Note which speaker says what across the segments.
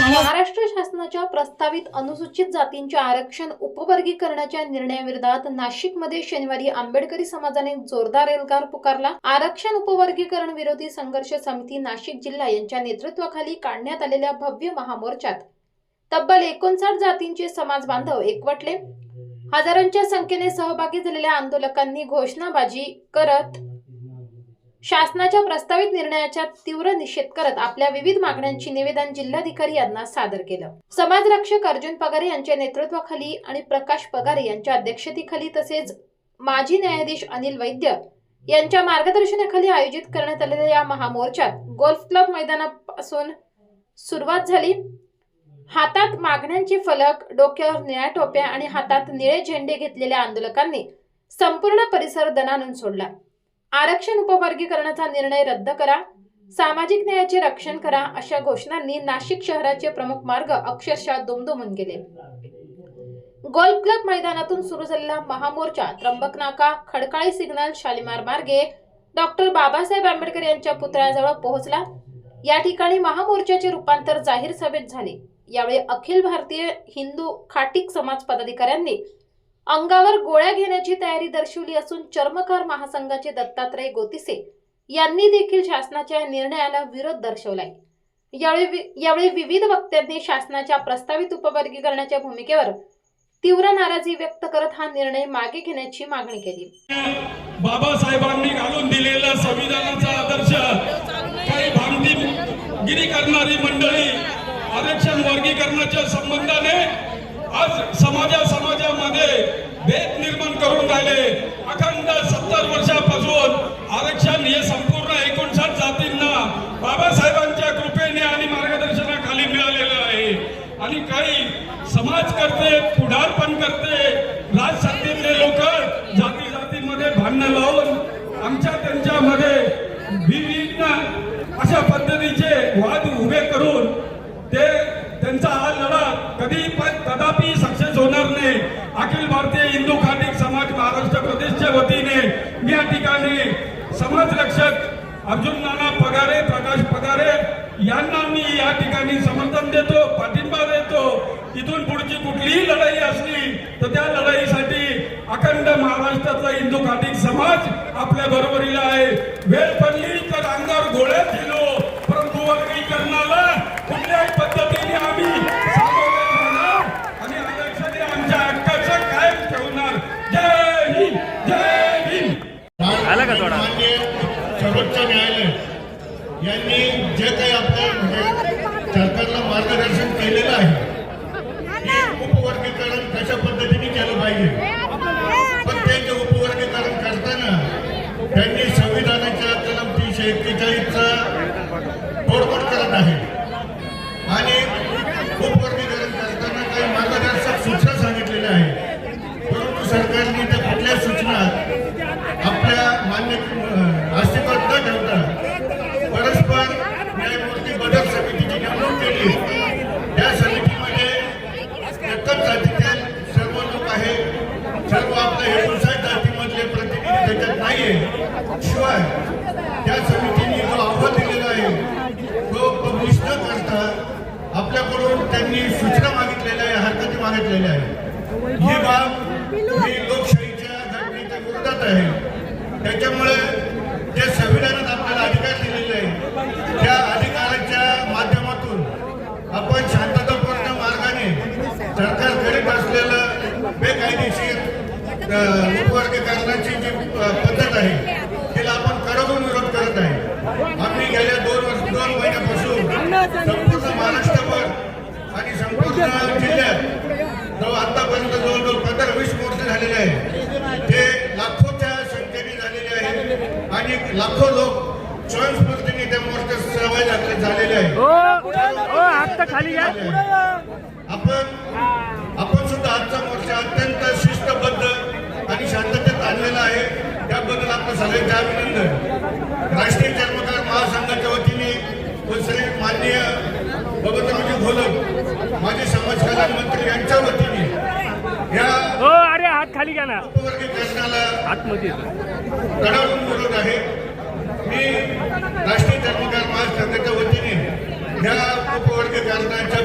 Speaker 1: महाराष्ट्र शासनाच्या प्रस्तावित अनुसूचित जातींच्या आरक्षण उपवर्गीकरणाच्या निर्णयाविरोधात नाशिकमध्ये शनिवारी आंबेडकरी समाजाने जोरदार एल्गार पुकारला। आरक्षण उपवर्गीकरण विरोधी संघर्ष समिती नाशिक जिल्हा यांच्या नेतृत्वाखाली काढण्यात आलेल्या भव्य महामोर्चात तब्बल 59 जातींचे समाज बांधव एकवटले। हजारांच्या संख्येने सहभागी झालेल्या आंदोलकांनी घोषणाबाजी करत शासनाच्या प्रस्तावित निर्णयाचा तीव्र निषेध करत आपल्या विविध मागण्यांची निवेदन जिल्हाधिकारी यांना सादर केलं। समाजरक्षक अर्जुन पगारे यांच्या नेतृत्वाखाली आणि प्रकाश पगारे यांच्या अध्यक्षतेखाली तसेच माजी न्यायाधीश अनिल वैद्य यांच्या मार्गदर्शनाखाली आयोजित करण्यात आलेल्या या महामोर्चात गोल्फ क्लब मैदानापासून सुरुवात झाली। हातात मागण्यांचे फलक, डोक्यावर निळ्या टोप्या आणि हातात निळे झेंडे घेतलेल्या आंदोलकांनी संपूर्ण परिसर दणाणून सोडला। आरक्षण उपवर्गीकरणाचा निर्णय रद्द करा, सामाजिक न्यायाचे रक्षण करा अशा घोषणांनी नाशिक शहराचे प्रमुख मार्ग अक्षरशः दुमदुमून गेले। गोल्फ क्लब मैदानातून सुरू झालेला महामोर्चा त्र्यंबक नाका, खडकाळी सिग्नल, शालिमार मार्गे डॉक्टर बाबासाहेब आंबेडकर यांच्या पुतळ्याजवळ पोहोचला। या ठिकाणी महामोर्चाचे रूपांतर जाहीर सभेत झाले। यावेळी अखिल भारतीय हिंदू खाटीक समाज पदाधिकाऱ्यांनी अंगावर गोळ्या घेण्याची तयारी दर्शवली असून चर्मकार महासंघाचे दत्तात्रय गोतिसे यांनी देखील शासनाच्या निर्णयाला विरोध दर्शवलाय। यावेळी विविध वक्त्यांनी शासनाच्या प्रस्तावित उपवर्गीकरणाच्या भूमिकेवर तीव्र नाराजी व्यक्त करत हा निर्णय मागे घेण्याची मागणी केली।
Speaker 2: बाबासाहेबांनी घालून दिलेला संविधानाचा आदर्श काही भांगीगिरी करणारी मंडळी आरक्षण वर्गीकरणाच्या संबंधाने आज समाजामध्ये भेद निर्माण करून राहिले। अखंड 70 वर्षापासून आरक्षण हे संपूर्ण 59 जातींना बाबासाहेबांच्या कृपेने आणि मार्गदर्शनाखाली मिळालेलं आहे आणि काही समाजकर्ते, पुढारपण करते, राजसत्तेतले लोक जातीमध्ये भांडणं लावून आमच्या त्यांच्यामध्ये विविध अशा पद्धतीचे वाद उभे करून त्यांचा हा लढा कदापि सक्सेस होणार नाही। अखिल भारतीय हिंदू खाटीक समाज महाराष्ट्र प्रदेशच्या वतीने मी या ठिकाणी समाजरक्षक अर्जुन नाना पगारे, प्रकाश पगारे यांना मी या ठिकाणी समर्थन देतो, पाठिंबा देतो। इथून पुढची कुठलीही लढाई असली तर त्या लढाईसाठी अखंड महाराष्ट्राचा हिंदू खाटीक समाज आपल्या बरोबरीला आहे। वेळ पडली तर अंगावर गोळ्या दिलो, परंतु वर्गीकरणाला कुठल्याही पद्धतीने आम्ही सामोरे जाणार आणि आरक्षण आमच्या हक्काचं कायम ठेवणार। जय हिंद, जय हिंद।
Speaker 3: आला का थोडा
Speaker 4: सर्वोच्च न्यायालय यांनी जे काही आपल्या सरकारला मार्गदर्शन केलेलं आहे की उपवर्गीकरण कशा पद्धतीने केलं पाहिजे, पण ते जे उपवर्गीकरण करताना त्यांनी संविधानाच्या कलम 341चा तोडफोड करत आहे आणि उपवर्गीकरण करताना काही मार्गदर्शक सूचना सांगितलेल्या आहेत, परंतु सरकारने त्या कुठल्या सूचना आपल्या मान्य अस्तित्वात न ठेवता परस्पर न्यायमूर्ती बदल समितीची नेमणूक केली। त्या समितीमध्ये एकच जातीतील सर्व लोक आहे, सर्व आपल्या 59 जातीमधले प्रतिनिधी त्याच्यात नाहीये। शिवाय त्या समितीने जो अहवाल दिलेला आहे तो पब्लिश न करता आपल्याकडून त्यांनी सूचना मागितलेल्या आहे, हरकती मागितलेल्या आहे। ही बाब ही लोकशाहीच्या घटनेच्या विरोधात आहे। त्याच्यामुळे जे संविधानात आपल्याला अधिकार दिलेले आहे त्या अधिकाराच्या माध्यमातून आपण शांततापूर्ण मार्गाने सरकार करीत असलेलं बेकायदेशीर उपवर्गीकरणाची जी पद्धत आहे तिला आपण कडकडून विरोध करत आहे। आम्ही गेल्या 2 महिन्यापासून संपूर्ण महाराष्ट्रभर आणि संपूर्ण जिल्ह्यात आतापर्यंत जवळजवळ 15-20 मोर्चे झालेले आहेत। ते लाखोच्या संख्येने झालेले आहेत आणि लाखो लोक स्वयंस्फूर्तीने त्या मोर्चात सहभागी झालेले आहेत। आपण सुद्धा आजचा मोर्चा अत्यंत शिस्तबद्ध आणि शांततेत आणलेला आहे, त्याबद्दल आपलं सगळ्यांचे अभिनंदन। राष्ट्रीय चर्मकार महासंघाच्या वतीने व श्री माननीय बबनरावजी घोलप माजी समाज कल्याण मंत्री यांच्या वतीने या उपवर्गीकरणाला कडाडून विरोध आहे। मी राष्ट्रीय चर्मकार महासंघाच्या वतीने या उपवर्गीकरणाच्या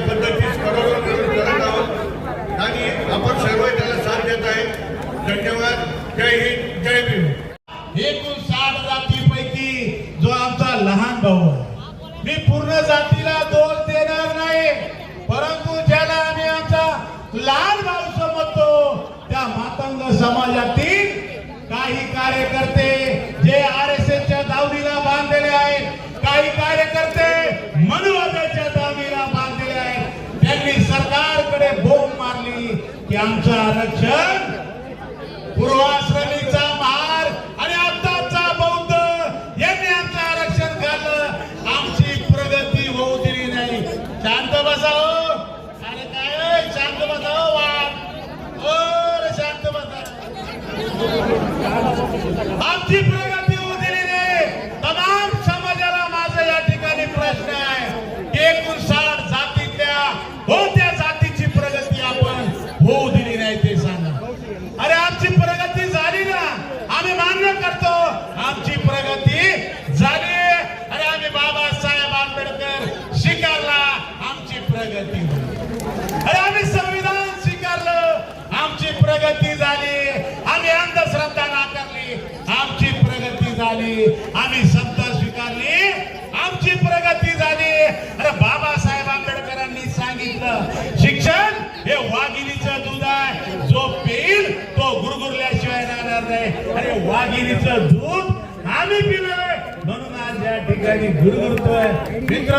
Speaker 3: लहान भाऊ आहे. मी पूर्ण जातीला दोष देणार नाही, परंतु ज्याला आम्ही आमचा लहान भाऊ समजतो त्या मातंग समाजातील काही कार्यकर्ते जे RSSच्या दावणीला बांधलेले आहेत, काही कार्यकर्ते मनुवादाच्या दावणीला बांधलेले आहेत, त्यांनी सरकारकडे बोंब मारली की आमचं आरक्षण पूर्वाश्रमीचा महार आणि आत्ताचा बौद्ध यांनी आमचं आरक्षण खाल्लं, आमची प्रगती होऊ दिली नाही. शांत बसाव, अरे काय शांत बसाव, शांत बसा. आमची प्रगती होऊ दिली नाही. तमाम समाजाला माझा या ठिकाणी प्रश्न आहे, 59 जातीतल्या कोणत्या जातीची प्रगती आपण होऊ दिली नाही ते सांगा. अरे आमची प्रगती झाली ना, आम्ही मान्य करतो आमची प्रगती झाली. अरे आम्ही बाबासाहेब आंबेडकर स्वीकारला, आमची प्रगती झाली. अरे आम्ही संविधान स्वीकारलं, आमची प्रगती झाली. आम्ही अंधश्रद्धा नाकारली, आमची प्रगती झाली. आम्ही सत्ता स्वीकारली, आमची प्रगती झाली. अरे बाबासाहेब आंबेडकरांनी सांगितलं शिक्षण हे वाघिणीचं दूध आहे, जो पेईल तो गुरगुरल्याशिवाय राहणार नाही. अरे वाघिणीचं दूध आम्ही पिलोय म्हणून आज या ठिकाणी गुरगुरतोय. मित्र,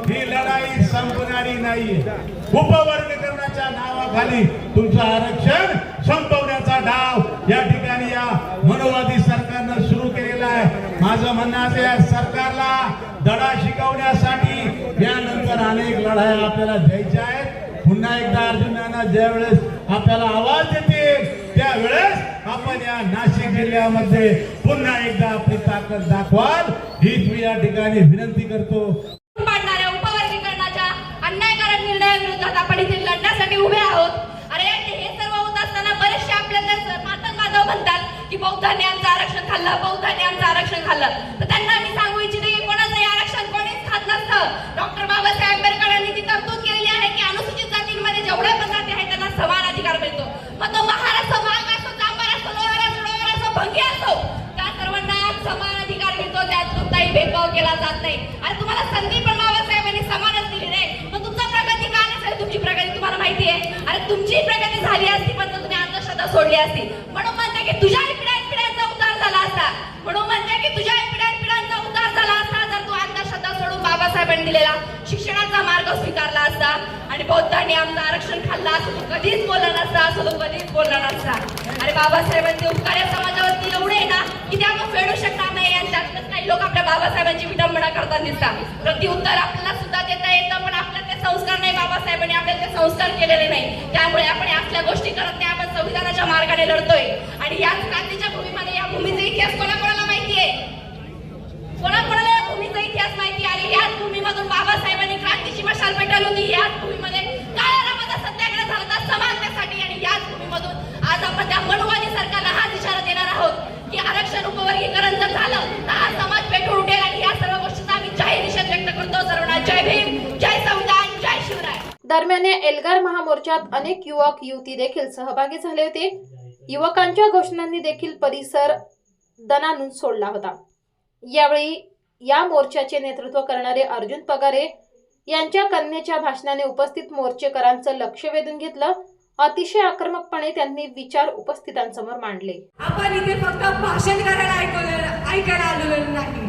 Speaker 3: ही लढाई संपणारी नाही. उपवर्गीकरणाच्या नावाखाली तुमचं आरक्षण संपवण्याचा डाव या ठिकाणी या मनोवादी सरकारनं सुरू केलेला आहे. माझं म्हणणं असं, या सरकारला धडा शिकवण्यासाठी यानंतर अनेक लढाया आपल्याला द्यायच्या आहेत. पुन्हा एकदा अर्जुनांना ज्यावेळेस आपल्याला आवाज देते त्यावेळेस आपण या नाशिक जिल्ह्यामध्ये पुन्हा एकदा आपली ताकद दाखवाल, हीच मी या ठिकाणी विनंती करतो.
Speaker 5: पाडणाऱ्या उपवर्गीकरणाच्या अन्यायकारक निर्णयाविरोधात आपण इथे लढण्यासाठी उभे आहोत. अरे हे सर्व होत असताना बरेचसे आपल्याला मातंग बांधव म्हणतात की बौद्धांनी आमचं आरक्षण खाल्लं, बौद्धांनी आमचं आरक्षण खाल्लं. तर त्यांना मी सांगू इच्छिते की कोणाचंही आरक्षण कोणीच खात नसतं. डॉक्टर बाबासाहेब आंबेडकरांनी ती तरतूद केलेली आहे की अनुसूचित जातींमध्ये जेवढ्या पण जाती आहेत त्यांना समान अधिकार मिळतो. मग तो महार असो, वाघ असो, चांभार असो, लोहार असो, डोंगर असो, भंगी असो, त्या सर्वांना समान अधिकार मिळतो. त्यात कोणताही भेदभाव केला जात नाही. आणि तुम्हाला संधी पण बाबासाहेबांनी समानच दिली नाही. मग तुमचा प्रगती का नसेल? तुमची प्रगती तुम्हाला माहिती आहे. अरे तुमची प्रगती झाली असती पण तुम्ही अंधश्रद्धा सोडली असती. म्हणून म्हणते की तुझ्या पिढ्यांचा उद्धार झाला असता. म्हणून म्हणते की तुझ्या पिढ्यांचा उद्धार झाला असता जर तू अंधश्रद्धा सोडून बाबासाहेबांनी दिलेला शिक्षणाचा मार्ग स्वीकारला असता. आणि बौद्धांनी आमचं आरक्षण खाल्लं असं तू कधीच बोलला नसता, असं तू कधीच बोलला नसता. अरे बाबासाहेबांचे उपकार या समाजावरती एवढे आहे ना की ते आपण फेडू शकणार नाही. आणि त्यातच काही लोक आपल्या बाबासाहेबांची विडंबना करताना दिसतात. प्रत्युत्तर आपल्याला सुद्धा देता येतं, पण आपल्याला ते संस्कार नाही, बाबासाहेबांनी आपल्याला ते संस्कार केलेले नाही. त्यामुळे आपण असल्या गोष्टी करत नाही. आपण संविधानाच्या मार्गाने लढतोय. आणि याच क्रांतीच्या भूमीमध्ये या भूमीचा इतिहास कोणाकोणाला माहिती आहे? कोणाकोणाला या भूमीचा इतिहास माहिती आहे? आणि याच भूमीमधून बाबासाहेबांनी क्रांतीची मशाल पेटवली होती. याच भूमीमध्ये काळ्या रंगाचा सत्याग्रह झाला होता समानतेसाठी. आणि याच भूमीमधून आज आपण त्या मनुवादी सरकारला हाच इशारा देणार आहोत की आरक्षण उपवर्गीकरण जर झालं तर हा समाज पेटून उठेल. आणि या सर्व गोष्टींचा आम्ही जाहीर निषेध व्यक्त करतो. सर्वांना जय भीम, जय संविधान, जय शिवराय.
Speaker 1: दरम्यान या एल्गार महामोर्चात अनेक युवक युवती देखील सहभागी झाले होते. युवकांच्या घोषणांनी देखील परिसर दणानून सोडला होता. यावेळी या मोर्चाचे नेतृत्व करणारे अर्जुन पगारे यांच्या कन्येच्या भाषणाने उपस्थित मोर्चेकरांचं लक्ष वेधून घेतलं. अतिशय आक्रमकपणे त्यांनी विचार उपस्थितांसमोर मांडले.
Speaker 6: आपण इथे फक्त भाषण करायला ऐकायला आलेलो नाही,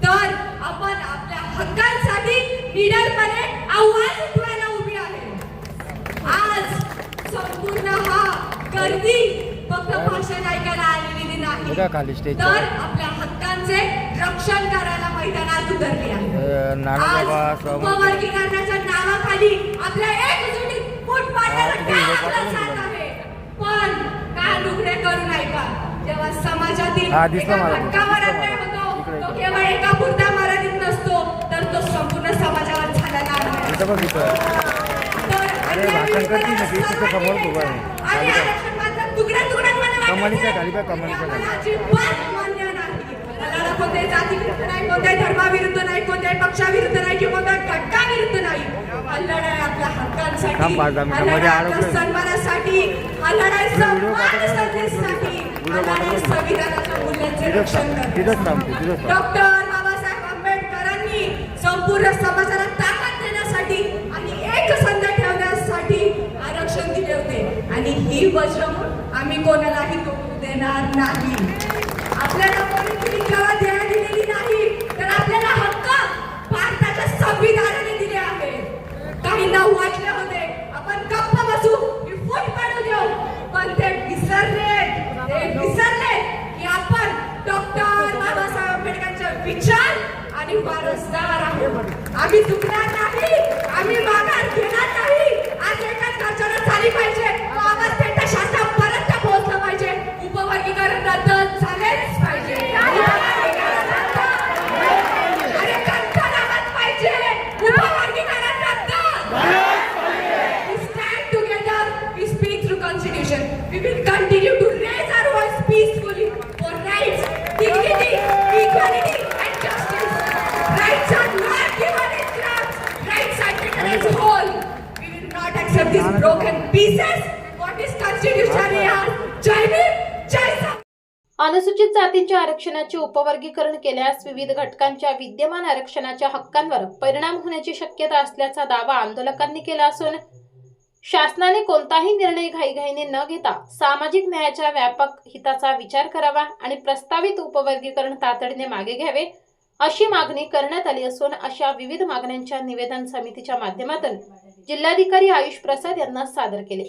Speaker 6: तर आपण आपल्या हक्कांसाठी निडरपणे आवाज उठवायला उभी आहे. आज संपूर्ण हा गर्दी फक्त भाषण ऐकायला आलेली नाही, तर आपल्या हक्कांचे रक्षण करायला मैदानात उतरली आहे. आज उपवर्गीकरणाच्या नावाखाली आपल्या एकजुटीत फूट पाडण्याचा काय आपला साथ आहे. पण काय उघडे करू नाही का, जेव्हा समाजातील हक्कावर अन्याय होतो तो केवळ एका पुरता मर्यादित नसतो, तर तो संपूर्ण समाजावर झालेला आहे. आणि आरक्षण मात्र तुकड्या तुकड्यांमध्ये अजिबात मान्य नाही. लढा कोणत्याही जातीविरुद्ध नाही, कोणत्याही धर्माविरुद्ध नाही, कोणत्याही पक्षाविरुद्ध नाही किंवा कोणत्याही घटकाविरुद्ध नाही. हा लढाई आपल्या हक्कांसाठी, हा लढाई आपल्या सन्मानासाठी, हा लढाई सन्मान संधीसाठी, हा लढाई संविधानाच्या मूल्यांचे रक्षण करण्यासाठी. डॉक्टर बाबासाहेब आंबेडकर वज्र म्हणून आम्ही कोणालाही तोडू देणार नाही. आपल्याला कोणीतरी जेव्हा देणं दिलेली नाही तर आपल्याला हक्क भारताच्या संविधानाने दिले आहेत. काहींना वाटले होते आपण गप्प बसू की फूट पडू देऊ, पण ते विसरले की आपण डॉक्टर बाबासाहेब आंबेडकरांचे विचार आणि वारसदार आहोत. आम्ही चुकणार नाही, आम्ही माघार घेणार नाही. आज एकाच घरच्याला झाली पाहिजे, आवाज त्यांच्या शासनात परत पोहोचलं पाहिजे. उपवर्गीकरण रद्द झालेच पाहिजे. अरे कंठा नावात पाहिजे उपवर्गीकरण रद्द. We stand together, we speak through constitution. We will continue to raise our voice peacefully for rights, dignity, equality and justice. Rights are not given in scraps. Rights are taken as whole. We will not accept these broken pieces. What is constitution here? Jai Bhim, Jai Sam.
Speaker 1: अनुसूचित जातींच्या आरक्षणाचे उपवर्गीकरण केल्यास विविध घटकांच्या विद्यमान आरक्षणाच्या हक्कांवर परिणाम होण्याची शक्यता असल्याचा दावा आंदोलकांनी केला असून शासनाने कोणताही निर्णय घाईघाईने न घेता सामाजिक न्यायाच्या व्यापक हिताचा विचार करावा आणि प्रस्तावित उपवर्गीकरण तातडीने मागे घ्यावे अशी मागणी करण्यात आली असून अशा विविध मागण्यांच्या निवेदन समितीच्या माध्यमातून जिल्हाधिकारी आयुष प्रसाद यांना सादर केले.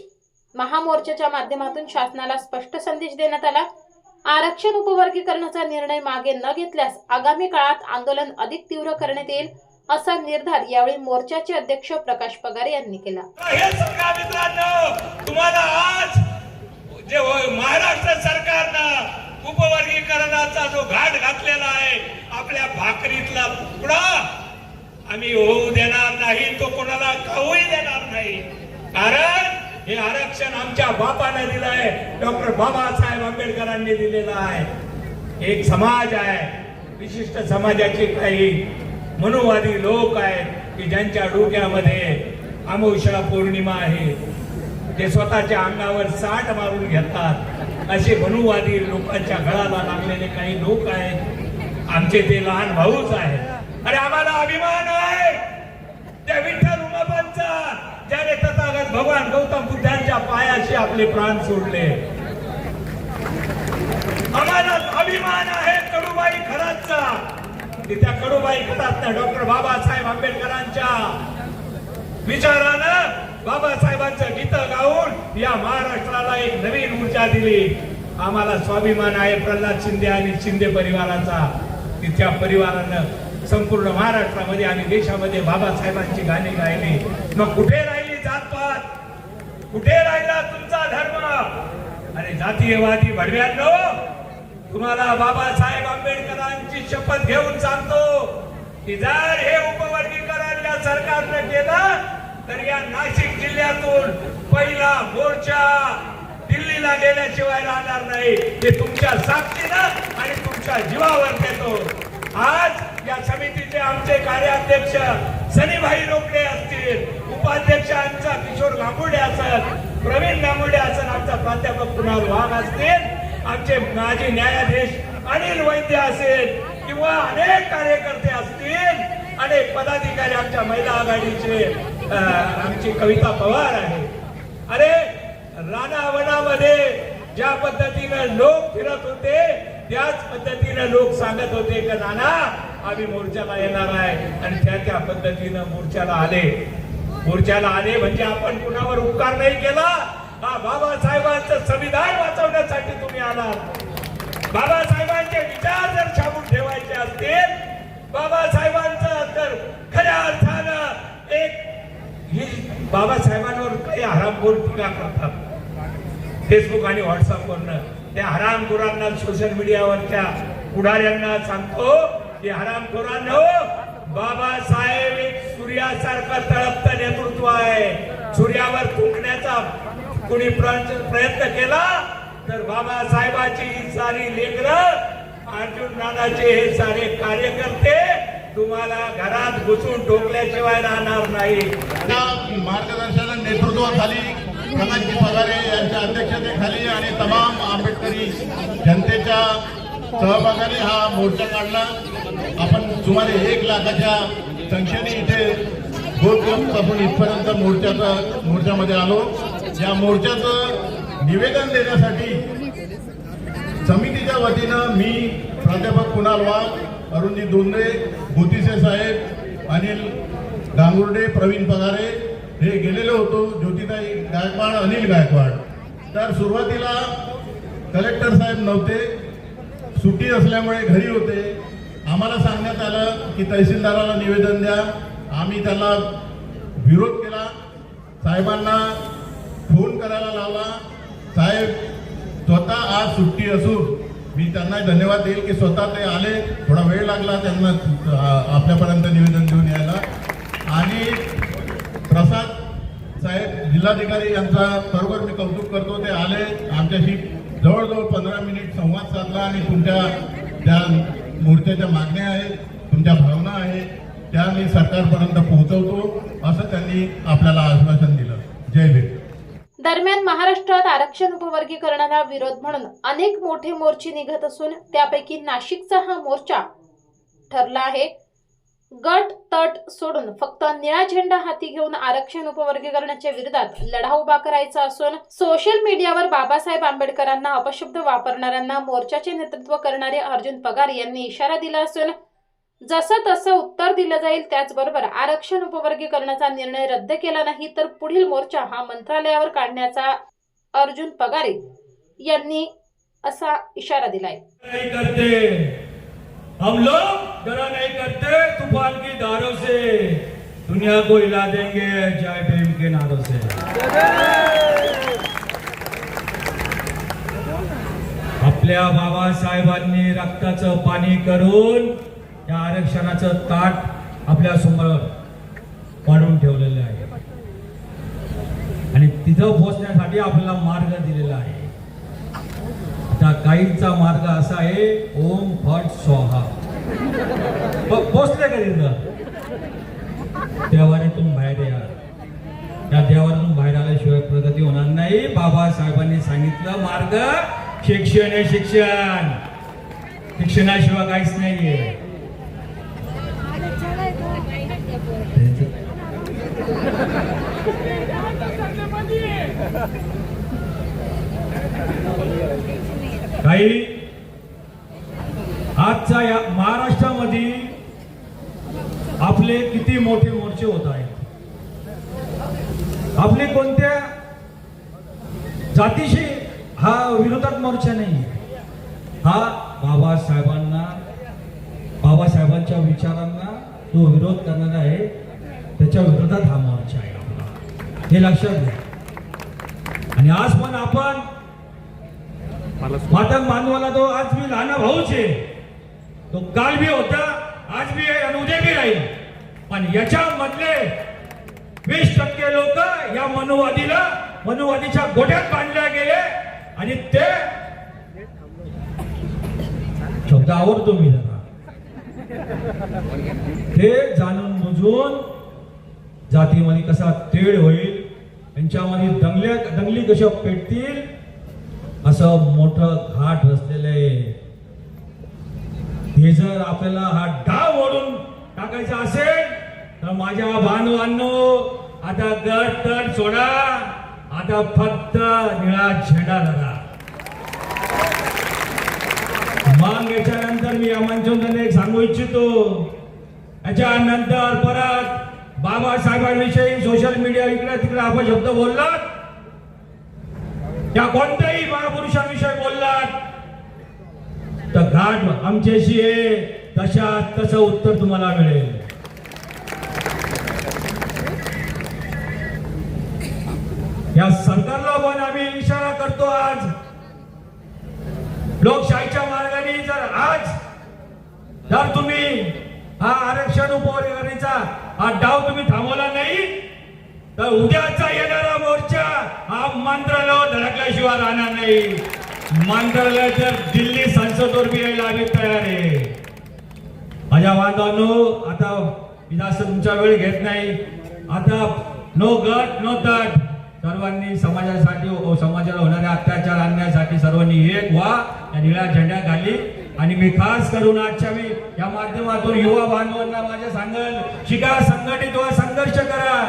Speaker 1: महामोर्चाच्या माध्यमातून शासनाला स्पष्ट संदेश देण्यात आला. आरक्षण उपवर्गीकरणाचा निर्णय मागे न घेतल्यास आगामी काळात आंदोलन अधिक तीव्र करण्यात येईल असा निर्धार यावेळी मोर्चाचे अध्यक्ष प्रकाश पगारे यांनी केला.
Speaker 2: हे सगळ्या मित्रांनो, तुम्हाला आज जे महाराष्ट्र सरकारनं उपवर्गीकरणाचा जो घाट घातलेला आहे, आपल्या भाकरीतला तुकडा आम्ही होऊ देणार नाही, तो कोणाला खाऊही देणार नाही. कारण हे आरक्षण आमच्या बापाने दिलं आहे, डॉक्टर बाबासाहेब आंबेडकरांनी दिलेलं आहे. एक समाज आहे, विशिष्ट समाजाचे काही मनुवादी लोक आहेत की ज्यांच्या डोक्यामध्ये अमावस्या पौर्णिमा आहे, ते स्वतःच्या अंगावर साठ मारून घेतात. असे मनुवादी लोकांच्या गळाला लागलेले काही लोक आहेत. आमचे ते लहान भाऊच आहेत. अरे आम्हाला अभिमान आहे त्या विठ्ठल उमाबांचा, ज्याने तथागत भगवान गौतम बुद्धांच्या पायाशी आपले प्राण सोडले. आम्हाला अभिमान आहे कडूबाई खरातचा. त्या कडूबाई खरातनं डॉक्टर बाबासाहेब आंबेडकरांच्या विचारानं बाबासाहेबांचं गीत गाऊन या महाराष्ट्राला एक नवीन ऊर्जा दिली. आम्हाला स्वाभिमान आहे प्रल्हाद शिंदे आणि शिंदे परिवाराचा. त्या परिवारानं संपूर्ण महाराष्ट्रामध्ये आणि देशामध्ये बाबासाहेबांची गाणी गायली. मग कुठे राहिली जातपात, कुठे राहिला तुमचा धर्म? आणि जातीयवादी भडव्यांनो, तुम्हाला बाबासाहेब आंबेडकरांची शपथ घेऊन सांगतो की जर हे उपवर्गीकरण या सरकारनं केलं तर या नाशिक जिल्ह्यातून पहिला मोर्चा दिल्लीला गेल्याशिवाय राहणार नाही. हे तुमच्या साक्षीनं आणि तुमच्या जीवावर देतो. आज या समितीचे आमचे कार्याध्यक्ष सनीभाई रोकडे असतील, उपाध्यक्ष आमचा किशोर गांगुर्डे असेल, प्रवीण गांगुर्डे असेल, आमचा प्राध्यापक कुणाल वाघ असतील, आमचे माजी न्यायाधीश अनिल वैद्य असेल किंवा अनेक कार्यकर्ते असतील, अनेक पदाधिकारी आमच्या महिला आघाडीचे आमची कविता पवार आहे. अरे रानावनामध्ये ज्या पद्धतीनं लोक फिरत होते त्याच पद्धतीने लोक सांगत होते की नाना आम्ही मोर्चाला येणार आहे. आणि त्या पद्धतीनं मोर्चाला आले म्हणजे आपण कुणावर उपकार नाही केला. हा बाबासाहेबांचं संविधान वाचवण्यासाठी तुम्ही आलात. बाबासाहेबांचे विचार जर छापून ठेवायचे असतील, बाबासाहेबांचं तर खऱ्या अर्थानं एक बाबासाहेबांवर काही हरामखोर टीका करतात फेसबुक आणि व्हॉट्सअपवरनं. त्या हरामखोरांना सोशल मीडियावरच्या पुढाऱ्यांना सांगतो की हरामखोरांनो, बाबासाहेब एक सूर्यासारखं तळपतं नेतृत्व आहे. सूर्यावर थुंकण्याचा कुणी प्रयत्न केला तर बाबासाहेबाची ही सारी लेकरं, अर्जुन नानाचे हे सारे कार्यकर्ते तुम्हाला घरात घुसून ठोकल्याशिवाय राहणार नाही.
Speaker 3: मार्गदर्शन नेतृत्वाखाली प्रकाशजी पगारे यांच्या अध्यक्षतेखाली आणि तमाम आंबेडकरी जनतेच्या सहभागाने हा मोर्चा काढला. आपण सुमारे 1 लाखाच्या संख्येने इथे गोट पासून इथपर्यंत मोर्चामध्ये आलो. या मोर्चाचं
Speaker 4: निवेदन देण्यासाठी समितीच्या वतीनं मी प्राध्यापक कुणाल वाघ, अरुणजी दोंदे, गोतिसे साहेब, अनिल गांगुर्डे, प्रवीण पगारे हे गेलेलो होतो. ज्योतिताई गायकवाड, अनिल गायकवाड. तर सुरुवातीला कलेक्टर साहेब नव्हते, सुट्टी असल्यामुळे घरी होते. आम्हाला सांगण्यात आलं की तहसीलदाराला निवेदन द्या. आम्ही त्याला विरोध केला. साहेबांना फोन करायला लावला. साहेब स्वतः आज सुट्टी असून मी त्यांना धन्यवाद देईल की स्वतः ते आले. थोडा वेळ लागला त्यांना आपल्यापर्यंत निवेदन घेऊन यायला. आणि प्रसाद साहेब जिल्हाधिकारी यांचा बरोबर मी कौतुक करतो. ते आले, आमच्याशी जवळजवळ 15 मिनिट संवाद साधला आणि तुमच्या ज्या मोर्चाच्या मागण्या आहेत, तुमच्या भावना आहेत, त्या मी सरकारपर्यंत पोहोचवतो असं त्यांनी आपल्याला आश्वासन दिलं. जय भीम.
Speaker 1: दरम्यान महाराष्ट्रात आरक्षण उपवर्गीकरणाला विरोध म्हणून अनेक मोठे मोर्चे निघत असून त्यापैकी नाशिकचा हा मोर्चा ठरला आहे. गट तट सोडून फक्त निळा झेंडा हाती घेऊन आरक्षण उपवर्गीकरणाच्या विरोधात लढा उभा करायचा असून सोशल मीडियावर बाबासाहेब आंबेडकरांना अपशब्द वापरणाऱ्यांना मोर्चाचे नेतृत्व करणारे अर्जुन पगार यांनी इशारा दिला असून जसं तसं उत्तर दिलं जाईल. त्याचबरोबर आरक्षण उपवर्गीकरणाचा निर्णय रद्द केला नाही तर पुढील मोर्चा हा मंत्रालयावर काढण्याचा अर्जुन पगारे यांनी असा इशारा दिलाय.
Speaker 7: नहीं करते हम लोग, डरा नहीं करते तूफान की धारों से, दुनिया को हिला देंगे जय भीम के नारों से. आपल्या बाबासाहेबांनी रक्ताचं पाणी करून या आरक्षणाचं ताट आपल्या समोर वाढवून ठेवलेलं आहे आणि तिथं पोहोचण्यासाठी आपल्याला मार्ग दिलेला आहे. आता काहींचा मार्ग असा आहे ओम फट स्वाहा. पोचले का तिथं? देवारीतून बाहेर या. त्या देवारीतून बाहेर आल्याशिवाय प्रगती होणार नाही. बाबासाहेबांनी सांगितलं मार्ग शिक्षण आहे. शिक्षण, शिक्षणाशिवाय काहीच नाहीये. काही आजच्या या महाराष्ट्रामध्ये आपले किती मोठे मोर्चे होत आहेत. आपले कोणत्या जातीशी हा विरोधात मोर्चा नाही. हा बाबासाहेबांच्या विचारांना तो विरोध करणारा आहे, त्याच्या विरोधात हा मोर्चा आहे आपला. हे लक्षात घ्या. आणि आज पण आपण मातंग बांधवाला तो आज मी लहान भाऊच आहे. तो काल भी होता, आज भी आहे आणि उद्या भी राहील. पण याच्यामधले 20% लोक या मनुवादीच्या गोठ्यात बांधले गेले आणि ते शब्द आवडतो मी जरा. ते जाणून बुजून जातीमध्ये कसा तेढ होईल, त्यांच्यामध्ये दंगली कशा पेटतील असं मोठं घाट रचलेलं आहे. हे जर आपल्याला हा डाव ओढून टाकायचा असेल तर माझ्या बांधवांनो आता गट तट सोडा. आता फक्त निळा झेंडा धरा. मग याच्यानंतर मी या मंचावरून एक सांगू इच्छितो. याच्यानंतर परत बाबासाहेबांविषयी सोशल मीडिया इकडे तिकडे आपण शब्द बोललात, त्या कोणत्याही महापुरुषांविषयी बोललात तर घाट आमच्याशी आहे. तसं उत्तर तुम्हाला मिळेल. या सरकारला पण आम्ही इशारा करतो. आज लोकशाहीच्या मार्गाने जर तुम्ही हा आरक्षण उपवर्गीकरणाचा हा डाव तुम्ही थांबवला नाही तर उद्याचा येणारा मोर्चा हा मंत्रालयावर धडकल्याशिवाय राहणार नाही. मंत्रालय तर दिल्ली संसदेवर बी यायला आम्ही तयार आहे. माझ्या बांधवांनो, आता मी जास्त तुमचा वेळ घेत नाही. आता नो गट नो तट. सर्वांनी समाजाला होणाऱ्या अत्याचार आणण्यासाठी सर्वांनी एक व्हा. या निळ्या झेंड्या खाली. आणि मी खास करून आजच्या मी या माध्यमातून युवा बांधवांना माझ्या सांगेल, शिका, संघटित व्हा, संघर्ष करा.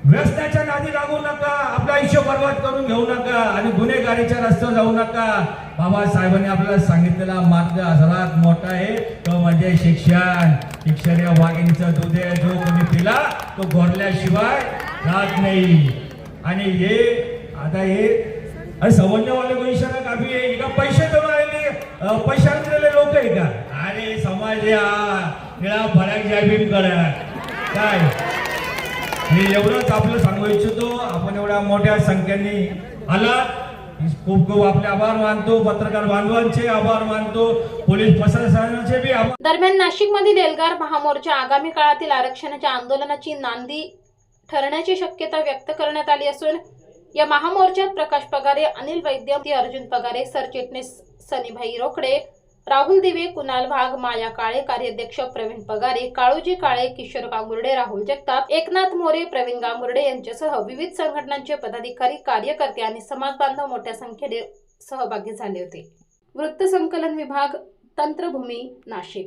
Speaker 7: व्यसनाच्या नादी लागू नका, आपलं आयुष्य बर्बाद करून घेऊ नका आणि गुन्हेगारीच्या रस्त्यावर जाऊ नका. बाबासाहेबांनी आपल्याला सांगितलेला मार्ग सर्वात मोठा आहे तो म्हणजे शिक्षण. शिक्षण या वाघिणीचं दूध आहे, जो कोणी पिला तो गोरल्याशिवाय राहत नाही. आणि हे आता हे अरे समजणे वाले को इशारा काफी आहे का? पैसे देऊन आलेले पैशाने दिलेले लोक आहे का? अरे समाज या निळा फळ्याक जाबीम करा काय. मी एवढंच आपलं सांगू इच्छितो. आपण एवढ्या मोठ्या संख्येने आलात, खूप खूप आपले आभार मानतो. पत्रकार बांधवांचे आभार मानतो, पोलीस प्रशासनाचे बी आभार.
Speaker 1: दरम्यान नाशिकमधील एल्गार महामोर्चा आगामी काळातील आरक्षणाच्या आंदोलनाची नांदी ठरण्याची शक्यता व्यक्त करण्यात आली असून या महामोर्चात प्रकाश पगारे, अनिल वैद्य, अर्जुन पगारे, सरचिटणीस सनीभाई रोकडे, राहुल दिवे, कुणाल वाघ, माया काळे, कार्याध्यक्ष प्रवीण पगारे, काळूजी काळे, किशोर गांगुर्डे, राहुल जगताप, एकनाथ मोरे, प्रवीण गांगुर्डे यांच्यासह विविध संघटनांचे पदाधिकारी, कार्यकर्ते आणि समाज बांधव मोठ्या संख्येने सहभागी झाले होते. वृत्त संकलन विभाग, तंत्रभूमी, नाशिक.